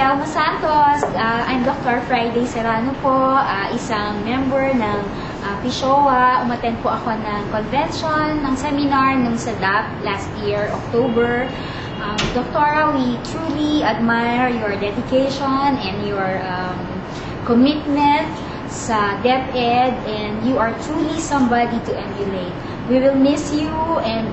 Telma Santos. I'm Dr. Friday Serrano po, isang member ng PSOA. Umattend po ako ng convention, ng seminar nung sa DAP last year, October. Doctora, we truly admire your dedication and your commitment sa DepEd, and you are truly somebody to emulate. We will miss you, and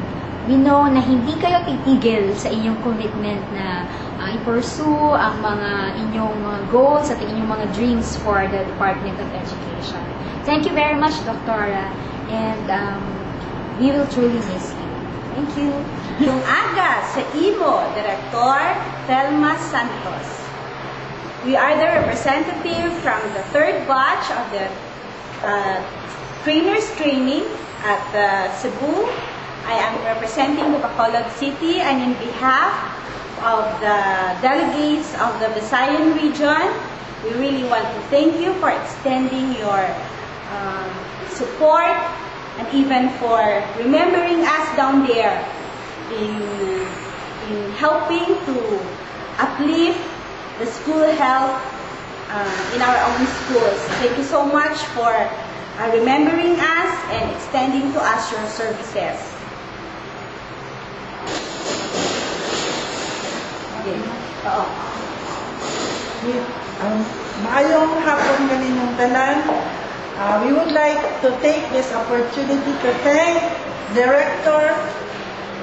we know na hindi kayo titigil sa inyong commitment na i-pursue ang mga inyong mga goals at inyong mga dreams for the Department of Education. Thank you very much, Doctora, and we will truly miss you. Thank you. Yung aga sa IMO, Director Telma Santos. We are the representative from the third batch of the trainers training at Cebu. I am representing the Bacolod City, and in behalf of the delegates of the Visayan region, we really want to thank you for extending your support and even for remembering us down there in helping to uplift the school health in our own schools. Thank you so much for remembering us and extending to us your services. Maayong hapon kaninyong tanan. We would like to take this opportunity to thank Director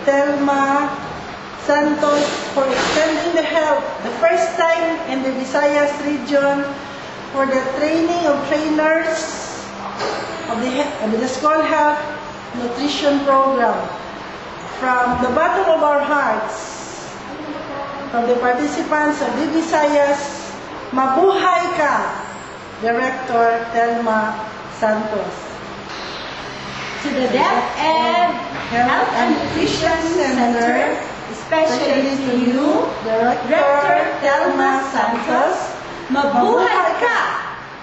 Telma Santos for extending the help the first time in the Visayas region for the training of trainers of the School Health Nutrition Program. From the bottom of our hearts, from the participants of the Visayas, mabuhay ka, Director Telma Santos. To the DepEd Health and Nutrition Center, especially to you, Director Telma Santos, mabuhay ka!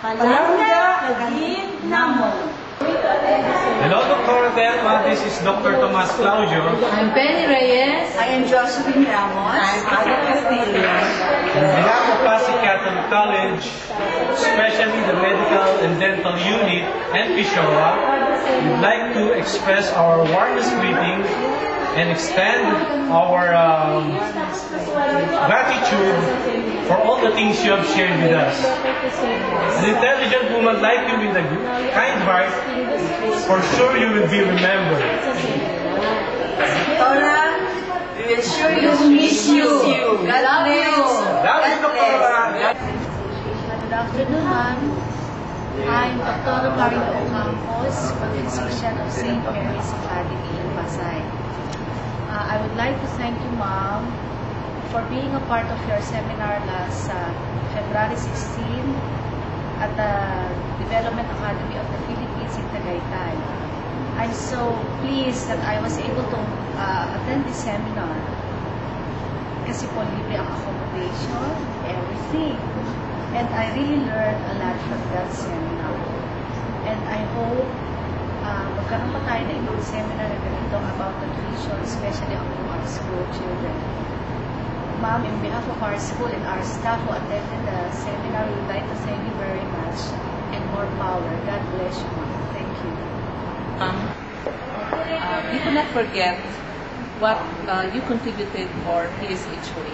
Palangga kagid namon. Hello, Dr. Telma. This is Dr. Tomas Claudio. I'm Penny Reyes. I am Josephine Ramos. I'm Ada Castillo. On behalf of Pasig Catholic College, especially the Medical and Dental Unit and PSOA, we'd like to express our warmest greeting and extend our gratitude for all the things you have shared with us. An intelligent woman like you with a kind heart, for sure you will be remembered. Tora, we will surely miss you. God bless. Love you, Dr. Good afternoon, ma'am. I'm Dr. Marino Ocampos, physician of St. Mary's Academy in Pasay. I would like to thank you, ma'am, for being a part of your seminar last February 16 at the Development Academy of the Philippines in Tagaytay. I'm so pleased that I was able to attend this seminar kasi po libre ang accommodation, everything. And I really learned a lot from that seminar. And I hope magkaroon pa tayo na ibang seminar na ganito about nutrition, especially among our school children. Ma'am, in behalf of our school and our staff who attended the seminar, we would like to thank you very much and more power. God bless you, ma'am. Thank you. We cannot forget what you contributed for PSHOA.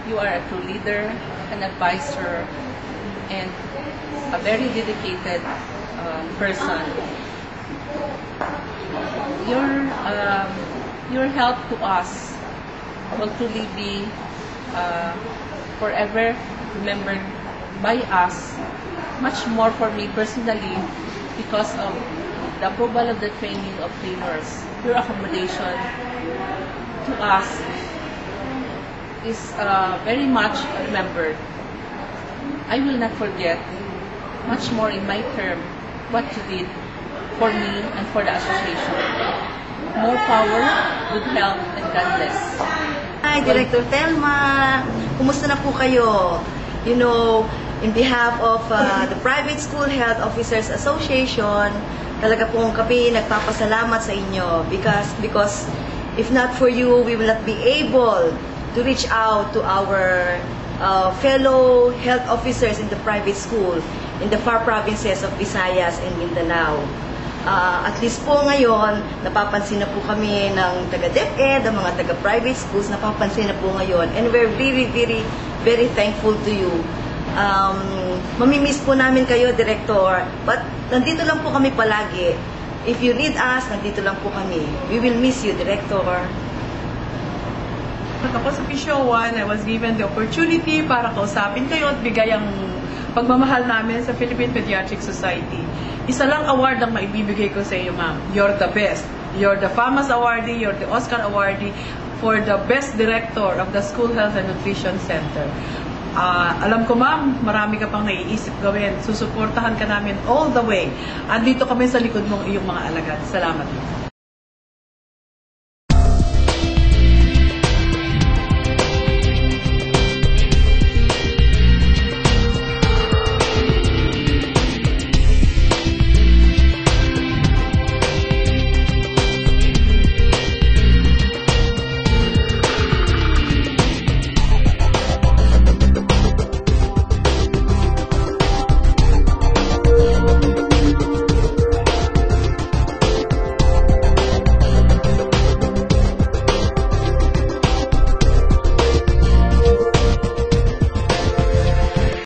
You are a true leader, an advisor, and a very dedicated person. Your help to us will truly be forever remembered by us, much more for me personally because of the approval of the training of trainers. Your accommodation to us is very much remembered. I will not forget, much more in my term, what you did for me and for the association. More power, good health, and God bless. Hi, Director Telma. Kumusta na po kayo? You know, in behalf of the Private School Health Officers Association, talaga pong kami nagpapasalamat sa inyo because if not for you, we will not be able to reach out to our fellow health officers in the private school in the far provinces of Visayas and Mindanao. At least po ngayon, napapansin na po kami ng taga-DepEd, ng mga taga-private schools, napapansin na po ngayon. And we're very, very, very thankful to you. Mamimiss po namin kayo, Director, but nandito lang po kami palagi. If you need us, nandito lang po kami. We will miss you, Director. Ako sa PISHO1, I was given the opportunity para kausapin kayo at bigay ang pagmamahal namin sa Philippine Pediatric Society. Isa lang award ang maibibigay ko sa iyo, ma'am. You're the best. You're the FAMAS awardee, you're the Oscar awardee for the best director of the School Health and Nutrition Center. Alam ko, ma'am, marami ka pang naiisip gawin. Susuportahan ka namin all the way. Andito kami sa likod mong iyong mga alagad. Salamat.